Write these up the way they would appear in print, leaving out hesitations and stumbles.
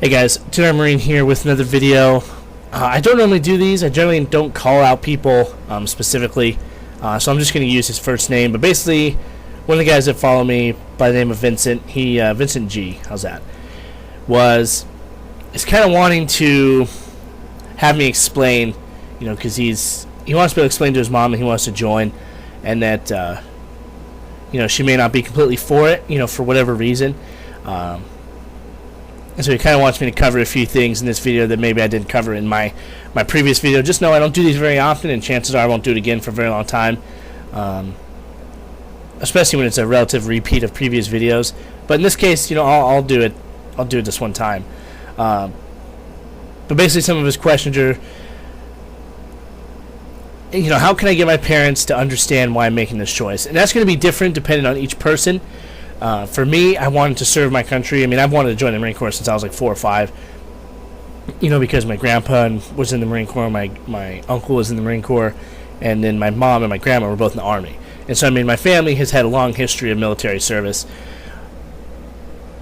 Hey guys, Two-Night Marine here with another video. I don't normally do these. I generally don't call out people specifically, so I'm just going to use his first name. But basically, one of the guys that follow me by the name of Vincent, Vincent G, how's that, is kind of wanting to have me explain, because he wants to be able to explain to his mom that he wants to join, and that she may not be completely for it, for whatever reason. And so he kind of wants me to cover a few things in this video that maybe I didn't cover in my previous video. Just know I don't do these very often, and chances are I won't do it again for a very long time, especially when it's a relative repeat of previous videos. But in this case, I'll do it. I'll do it this one time. But basically, some of his questions are, how can I get my parents to understand why I'm making this choice? And that's going to be different depending on each person. For me, I wanted to serve my country. I mean, I've wanted to join the Marine Corps since I was like 4 or 5. Because my grandpa was in the Marine Corps, my uncle was in the Marine Corps, and then my mom and my grandma were both in the Army. And so, my family has had a long history of military service.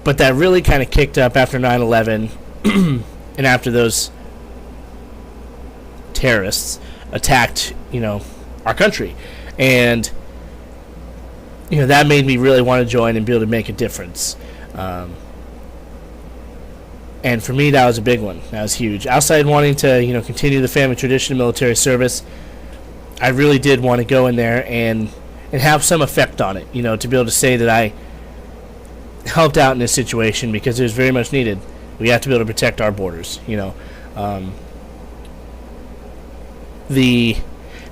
But that really kind of kicked up after 9/11 and after those terrorists attacked, our country. And that made me really want to join and be able to make a difference. And for me, that was a big one. That was huge. Outside wanting to, continue the family tradition of military service, I really did want to go in there and have some effect on it, to be able to say that I helped out in this situation, because it was very much needed. We have to be able to protect our borders, And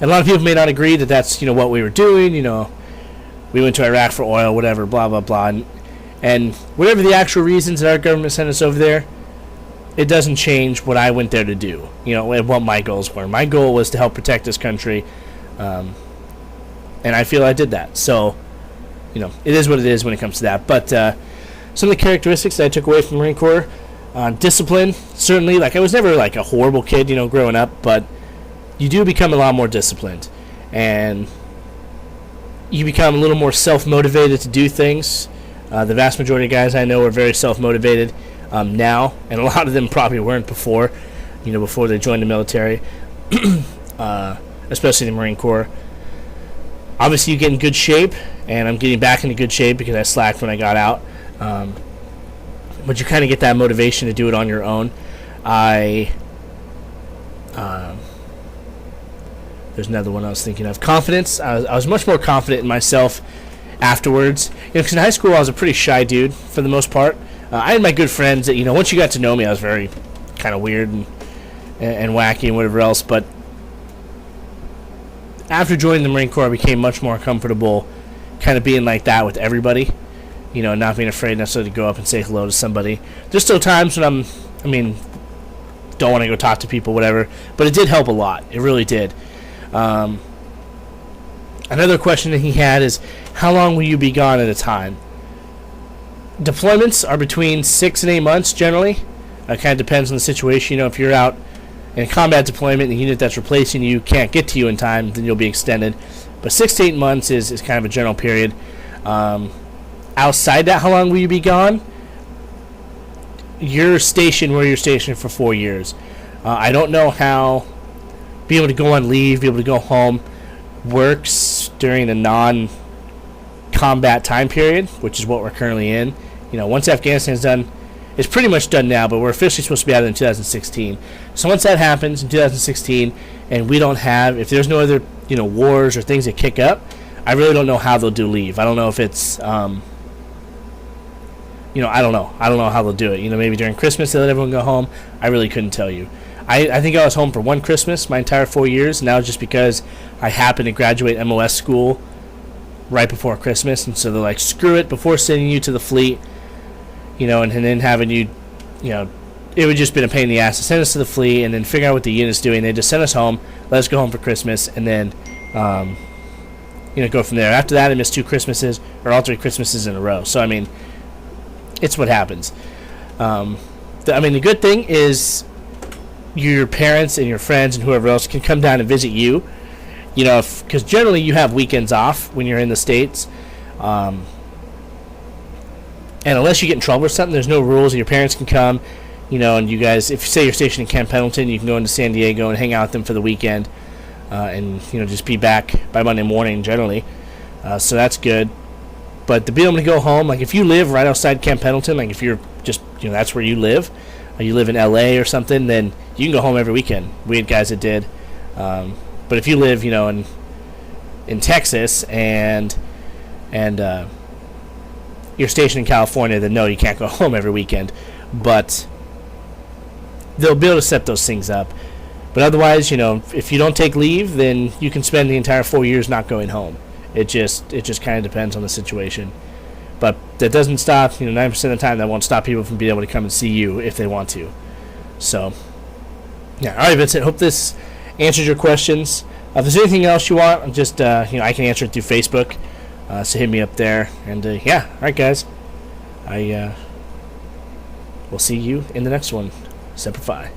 a lot of people may not agree that that's, what we were doing, we went to Iraq for oil, whatever, blah, blah, blah. And whatever the actual reasons that our government sent us over there, it doesn't change what I went there to do, and what my goals were. My goal was to help protect this country, and I feel I did that. So, it is what it is when it comes to that. But some of the characteristics that I took away from the Marine Corps, discipline, certainly. I was never, a horrible kid, growing up, but you do become a lot more disciplined. And you become a little more self-motivated to do things. The vast majority of guys I know are very self-motivated now, and a lot of them probably weren't before, before they joined the military, especially the Marine Corps. Obviously, you get in good shape, and I'm getting back into good shape because I slacked when I got out. But you kind of get that motivation to do it on your own. There's another one I was thinking of. Confidence. I was much more confident in myself afterwards. Because in high school I was a pretty shy dude for the most part. I had my good friends that, once you got to know me, I was very kind of weird and wacky and whatever else. But after joining the Marine Corps, I became much more comfortable kind of being like that with everybody. Not being afraid necessarily to go up and say hello to somebody. There's still times when don't want to go talk to people, whatever. But it did help a lot. It really did. Another question that he had is, how long will you be gone at a time? Deployments are between 6 and 8 months generally. It kind of depends on the situation. If you're out in a combat deployment and the unit that's replacing you can't get to you in time, then you'll be extended. But 6 to 8 months is kind of a general period. Outside that, how long will you be gone? You're stationed where you're stationed for 4 years. I don't know how be able to go on leave, be able to go home works during a non-combat time period, which is what we're currently in. Once Afghanistan's done, it's pretty much done now, but we're officially supposed to be out in 2016. So once that happens in 2016, and we don't have, if there's no other, wars or things that kick up, I really don't know how they'll do leave. I don't know if it's, I don't know. I don't know how they'll do it. Maybe during Christmas they let everyone go home. I really couldn't tell you. I think I was home for one Christmas my entire 4 years, and that was just because I happened to graduate MOS school right before Christmas, and so they're like, screw it, before sending you to the fleet, and then having you, it would just been a pain in the ass to send us to the fleet and then figure out what the unit's doing. They just sent us home, let us go home for Christmas, and then, go from there. After that, I missed 2 Christmases, or all 3 Christmases in a row. So, it's what happens. The good thing is, your parents and your friends and whoever else can come down and visit you, because generally you have weekends off when you're in the States, and unless you get in trouble or something, there's no rules. Your parents can come, and you guys, if you say you're stationed in Camp Pendleton, you can go into San Diego and hang out with them for the weekend, and just be back by Monday morning generally. So that's good. But to be able to go home, like if you live right outside Camp Pendleton, like if you're just that's where you live in LA or something, then you can go home every weekend. We had guys that did. But if you live, in Texas and you're stationed in California, then no, you can't go home every weekend. But they'll be able to set those things up. But otherwise, if you don't take leave, then you can spend the entire 4 years not going home. It just kind of depends on the situation. But that doesn't stop, 9% of the time, that won't stop people from being able to come and see you if they want to. So, yeah. All right, Vincent, hope this answers your questions. If there's anything else you want, just, I can answer it through Facebook. So hit me up there. And, yeah. All right, guys. We'll see you in the next one. Semper Fi.